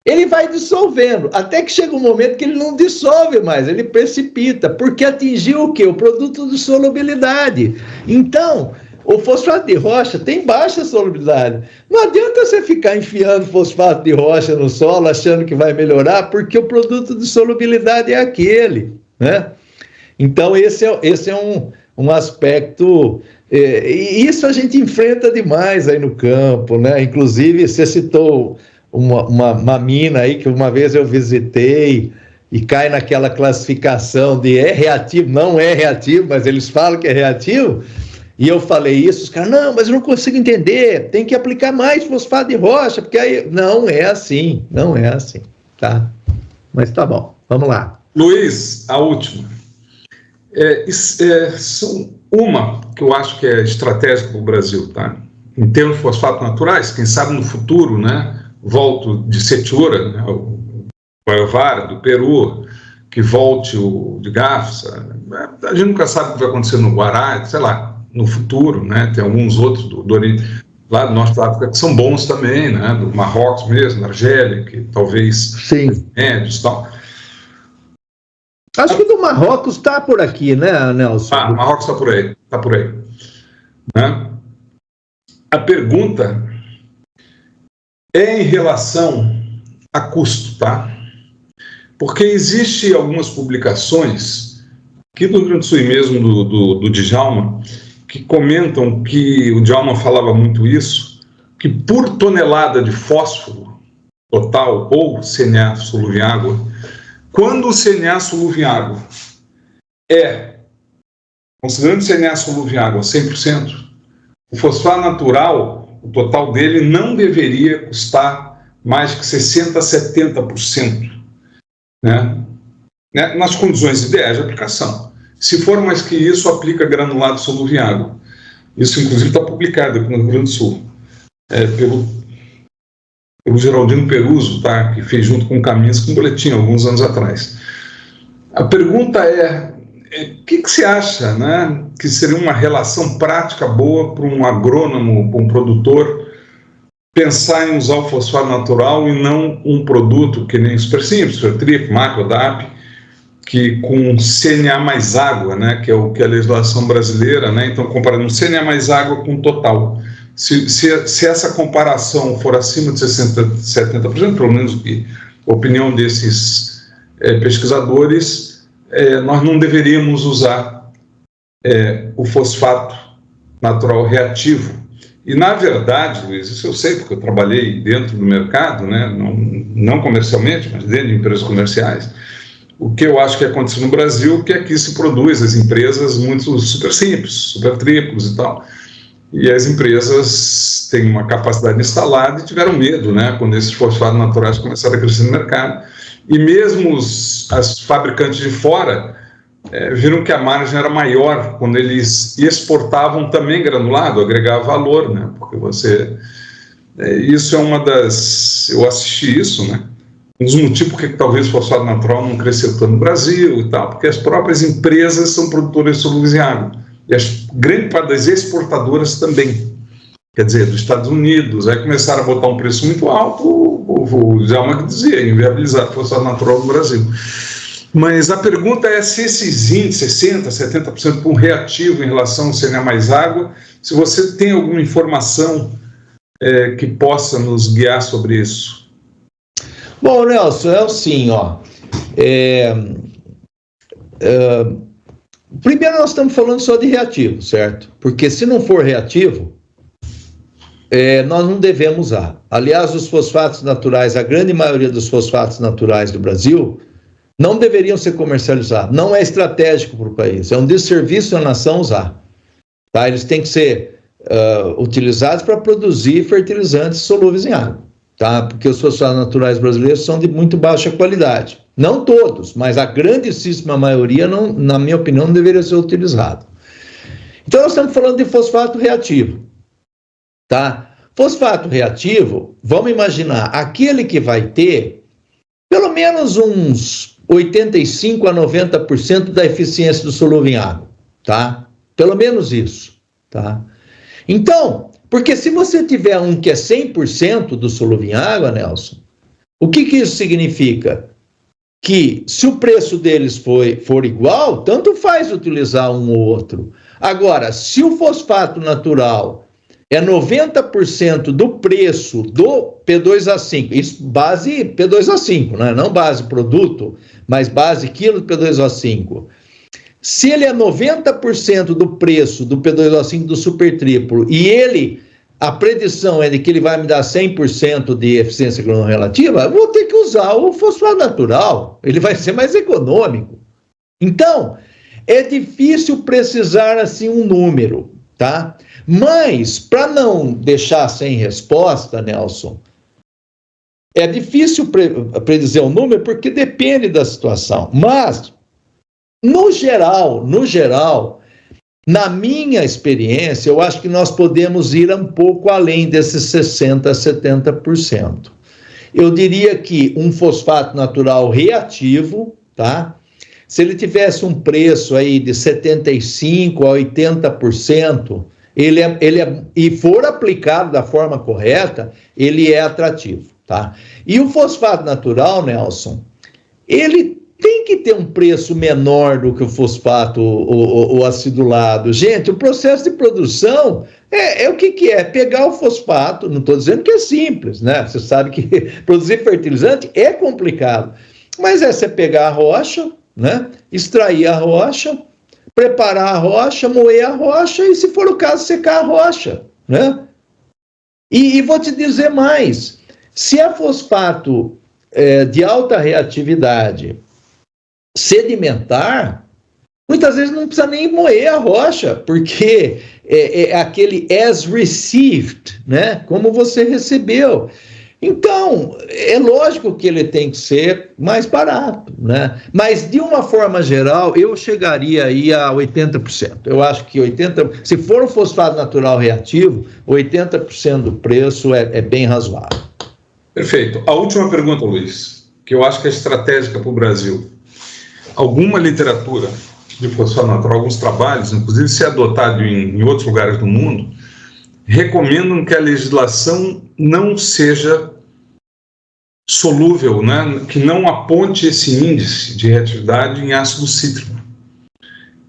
ele vai dissolvendo, até que chega um momento que ele não dissolve mais, ele precipita, porque atingiu o quê? O produto de solubilidade. Então, o fosfato de rocha tem baixa solubilidade. Não adianta você ficar enfiando fosfato de rocha no solo, achando que vai melhorar, porque o produto de solubilidade é aquele, né? Então, esse é um aspecto... E isso a gente enfrenta demais aí no campo, né? Inclusive, você citou uma mina aí que uma vez eu visitei e cai naquela classificação de é reativo, não é reativo, mas eles falam que é reativo, e eu falei isso, os caras, não, mas eu não consigo entender, tem que aplicar mais fosfato de rocha, porque aí, não é assim, tá? Mas tá bom, vamos lá. Luiz, a última. Uma que eu acho que é estratégica para o Brasil, tá? Em termos de fosfatos naturais, quem sabe no futuro, né? Volto de Setiora, né, o Guayovara, do Peru, que volte o de Gafsa. A gente nunca sabe o que vai acontecer no Guará, sei lá, no futuro, né? Tem alguns outros lá do norte da África que são bons também, né? Do Marrocos mesmo, da Argélia, que talvez... Sim. Médios e tal. Acho que do Marrocos está por aqui, né, Nelson? O Marrocos está por aí. Né? A pergunta é em relação a custo, tá? Porque existe algumas publicações, aqui do Rio Grande do Sul mesmo, do Djalma, que comentam que o Djalma falava muito isso, que por tonelada de fósforo total ou CNA solúvel em água, quando o CNA solúvel em água considerando o CNA solúvel em água 100%, o fosfato natural, o total dele não deveria custar mais que 60% a 70%, né? Nas condições ideais de aplicação. Se for mais que isso, aplica granulado solúvel em água. Isso, inclusive, está publicado aqui no Rio Grande do Sul, pelo Geraldino Peruso, tá? Que fez junto com o Kaminski um boletim alguns anos atrás. A pergunta o que você acha, né, que seria uma relação prática boa para um agrônomo, para um produtor, pensar em usar o fosfato natural e não um produto que nem o Super Simples, Super Triplo, Macro, DAP, que com CNA mais água, né, que é o que a legislação brasileira, né, então comparando um CNA mais água com total. Se essa comparação for acima de 60%, 70%, pelo menos a opinião desses pesquisadores, nós não deveríamos usar o fosfato natural reativo. E, na verdade, Luiz, isso eu sei porque eu trabalhei dentro do mercado, né, não comercialmente, mas dentro de empresas comerciais. O que eu acho que aconteceu no Brasil, que aqui se produz as empresas muito super simples, super triplos e tal. E as empresas têm uma capacidade instalada e tiveram medo, né, quando esses fosfatos naturais começaram a crescer no mercado. e mesmo as fabricantes de fora viram que a margem era maior quando eles exportavam também granulado, agregar valor, né? Porque isso é uma das... Eu assisti isso, né? Um dos motivos por que talvez o fosfato natural não cresceu tanto no Brasil e tal, porque as próprias empresas são produtoras de solúveis em água. E a grande parte das exportadoras também. Quer dizer, dos Estados Unidos, aí começaram a botar um preço muito alto, o Djalma que dizia, inviabilizar o fosfato natural no Brasil. Mas a pergunta é se esses índices, 60%, 70% por um reativo em relação ao CNA mais água, se você tem alguma informação que possa nos guiar sobre isso. Bom, Nelson, é assim, ó. Primeiro nós estamos falando só de reativo, certo? Porque se não for reativo, nós não devemos usar. Aliás, os fosfatos naturais, a grande maioria dos fosfatos naturais do Brasil, não deveriam ser comercializados. Não é estratégico para o país. É um desserviço à nação usar. Tá? Eles têm que ser utilizados para produzir fertilizantes solúveis em água. Tá? Porque os fosfatos naturais brasileiros são de muito baixa qualidade. Não todos, mas a grandíssima maioria, não, na minha opinião, não deveria ser utilizado. Então, nós estamos falando de fosfato reativo. Tá? Fosfato reativo, vamos imaginar, aquele que vai ter pelo menos uns 85% a 90% da eficiência do solúvel em água. Tá? Pelo menos isso. Tá? Então, porque se você tiver um que é 100% do solúvel em água, Nelson, o que isso significa? Que se o preço deles for igual, tanto faz utilizar um ou outro. Agora, se o fosfato natural é 90% do preço do P2A5, isso base P2A5, né? Não base produto, mas base quilo de P2A5. Se ele é 90% do preço do P2O5 do super triplo e a predição é de que ele vai me dar 100% de eficiência relativa, eu vou ter que usar o fosfato natural, ele vai ser mais econômico. Então, é difícil precisar assim um número, tá? Mas, para não deixar sem resposta, Nelson, é difícil predizer um número porque depende da situação, mas... No geral, na minha experiência, eu acho que nós podemos ir um pouco além desses 60% a 70%. Eu diria que um fosfato natural reativo, tá? Se ele tivesse um preço aí de 75% a 80%, e for aplicado da forma correta, ele é atrativo, tá? E o fosfato natural, Nelson, ele tem que ter um preço menor do que o fosfato, o acidulado. Gente, o processo de produção é o que é? Pegar o fosfato, não estou dizendo que é simples, né? Você sabe que produzir fertilizante é complicado, mas é você pegar a rocha, né? Extrair a rocha, preparar a rocha, moer a rocha e, se for o caso, secar a rocha, né? E vou te dizer mais, se é fosfato de alta reatividade sedimentar, muitas vezes não precisa nem moer a rocha, porque é aquele as received, né? Como você recebeu. Então, é lógico que ele tem que ser mais barato, né? Mas, de uma forma geral, eu chegaria aí a 80%. Eu acho que 80%, se for um fosfato natural reativo, 80% do preço é bem razoável. Perfeito. A última pergunta, Luiz, que eu acho que é estratégica para o Brasil. Alguma literatura de fosfato natural, alguns trabalhos, inclusive se adotado em outros lugares do mundo, recomendam que a legislação não seja solúvel, né? Que não aponte esse índice de reatividade em ácido cítrico,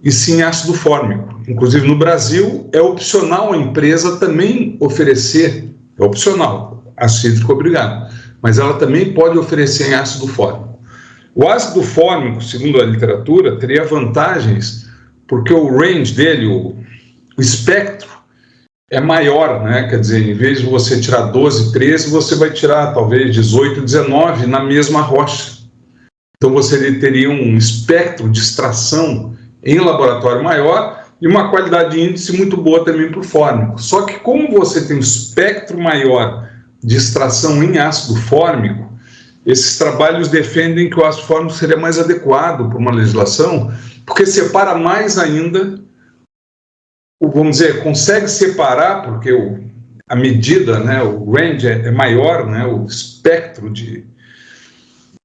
e sim em ácido fórmico. Inclusive no Brasil é opcional a empresa também oferecer, é opcional, ácido cítrico obrigado, mas ela também pode oferecer em ácido fórmico. O ácido fórmico, segundo a literatura, teria vantagens porque o range dele, o espectro, é maior, né? Quer dizer, em vez de você tirar 12, 13, você vai tirar talvez 18, 19 na mesma rocha. Então você teria um espectro de extração em laboratório maior e uma qualidade de índice muito boa também para o fórmico. Só que como você tem um espectro maior de extração em ácido fórmico, esses trabalhos defendem que o ácido fórmico seria mais adequado para uma legislação, porque separa mais ainda, vamos dizer, consegue separar, porque a medida, né, o range é maior, né, o espectro de...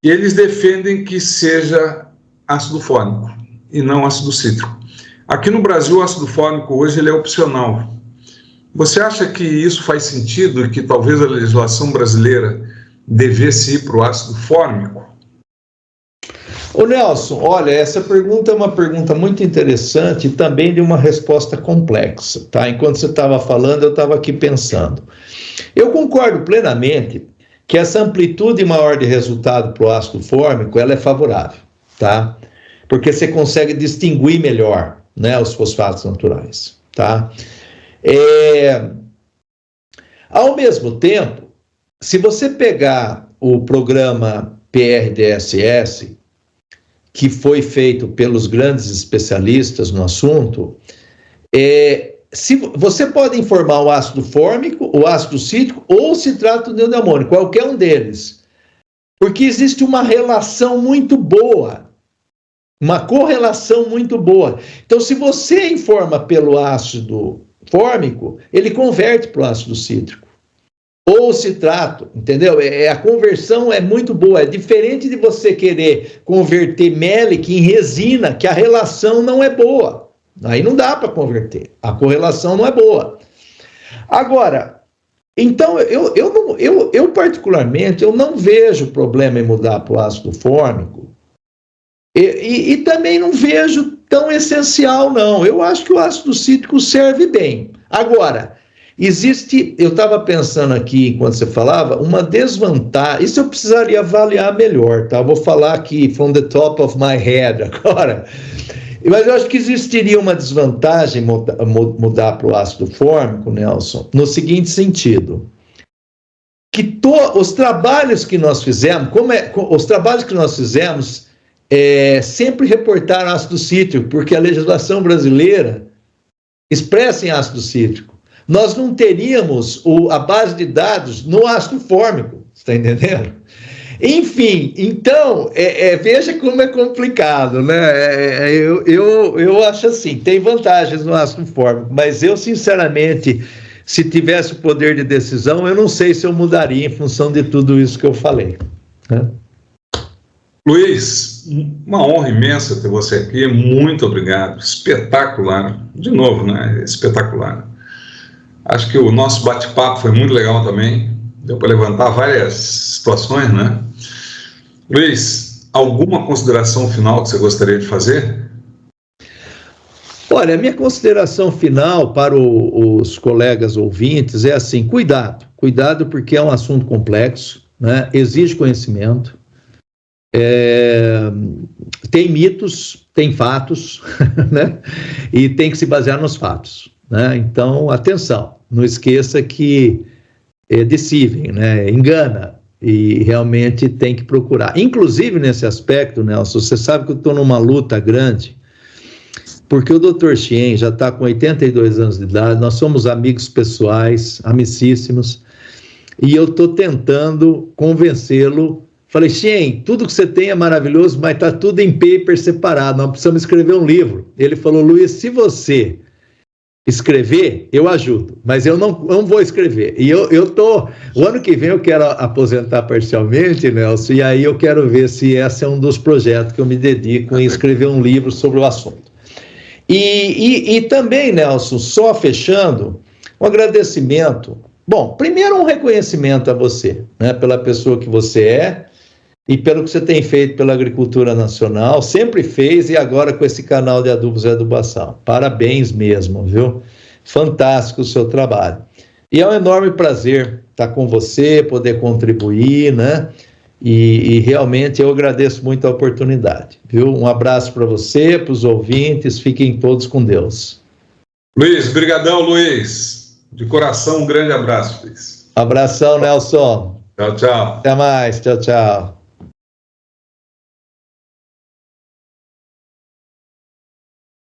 E eles defendem que seja ácido fórmico e não ácido cítrico. Aqui no Brasil, o ácido fórmico hoje ele é opcional. Você acha que isso faz sentido e que talvez a legislação brasileira devesse ir para o ácido fórmico? Ô Nelson, olha, essa pergunta é uma pergunta muito interessante e também de uma resposta complexa, tá? Enquanto você estava falando, eu estava aqui pensando. Eu concordo plenamente que essa amplitude maior de resultado para o ácido fórmico, ela é favorável, tá? Porque você consegue distinguir melhor, né, os fosfatos naturais, tá? Ao mesmo tempo, se você pegar o programa PRDSS, que foi feito pelos grandes especialistas no assunto, se você pode informar o ácido fórmico, o ácido cítrico ou o citrato de amônio, qualquer um deles, porque existe uma relação muito boa, uma correlação muito boa. Então, se você informa pelo ácido fórmico, ele converte para o ácido cítrico ou citrato, entendeu? A conversão é muito boa, é diferente de você querer converter melic em resina, que a relação não é boa. Aí não dá para converter, a correlação não é boa. Agora, então, eu particularmente, eu não vejo problema em mudar para o ácido fórmico e também não vejo tão essencial, não. Eu acho que o ácido cítrico serve bem. Agora, existe, eu estava pensando aqui, enquanto você falava, uma desvantagem, isso eu precisaria avaliar melhor, tá? Eu vou falar aqui from the top of my head agora, mas eu acho que existiria uma desvantagem mudar para o ácido fórmico, Nelson, no seguinte sentido, que os trabalhos que nós fizemos, sempre reportaram ácido cítrico, porque a legislação brasileira expressa em ácido cítrico. Nós não teríamos a base de dados no ácido fórmico, está entendendo? Enfim, então, veja como é complicado, né? Eu acho assim, tem vantagens no ácido fórmico, mas eu, sinceramente, se tivesse o poder de decisão, eu não sei se eu mudaria em função de tudo isso que eu falei, né? Luiz, uma honra imensa ter você aqui, muito obrigado, espetacular, de novo, né? Espetacular. Acho que o nosso bate-papo foi muito legal também, deu para levantar várias situações, né? Luiz, alguma consideração final que você gostaria de fazer? Olha, a minha consideração final para os colegas ouvintes é assim, cuidado porque é um assunto complexo, né? Exige conhecimento, tem mitos, tem fatos, né? E tem que se basear nos fatos, né? Então, atenção, não esqueça que decivem, né? Engana, e realmente tem que procurar. Inclusive, nesse aspecto, Nelson, você sabe que eu estou numa luta grande, porque o Dr. Chien já está com 82 anos de idade, nós somos amigos pessoais, amicíssimos, e eu estou tentando convencê-lo. Falei, Chien, tudo que você tem é maravilhoso, mas está tudo em paper separado, nós precisamos escrever um livro. Ele falou, Luiz, se você escrever, eu ajudo, mas eu não vou escrever. E o ano que vem eu quero aposentar parcialmente, Nelson, e aí eu quero ver se esse é um dos projetos que eu me dedico em escrever um livro sobre o assunto. E também, Nelson, só fechando, um agradecimento. Bom, primeiro um reconhecimento a você, né, pela pessoa que você é e pelo que você tem feito pela agricultura nacional, sempre fez e agora com esse canal de adubos e adubação. Parabéns mesmo, viu? Fantástico o seu trabalho. E é um enorme prazer estar com você, poder contribuir, né? E realmente eu agradeço muito a oportunidade, viu? Um abraço para você, para os ouvintes, fiquem todos com Deus. Luiz, brigadão, Luiz. De coração, um grande abraço, Luiz. Abração, Nelson. Tchau, tchau. Até mais, tchau, tchau.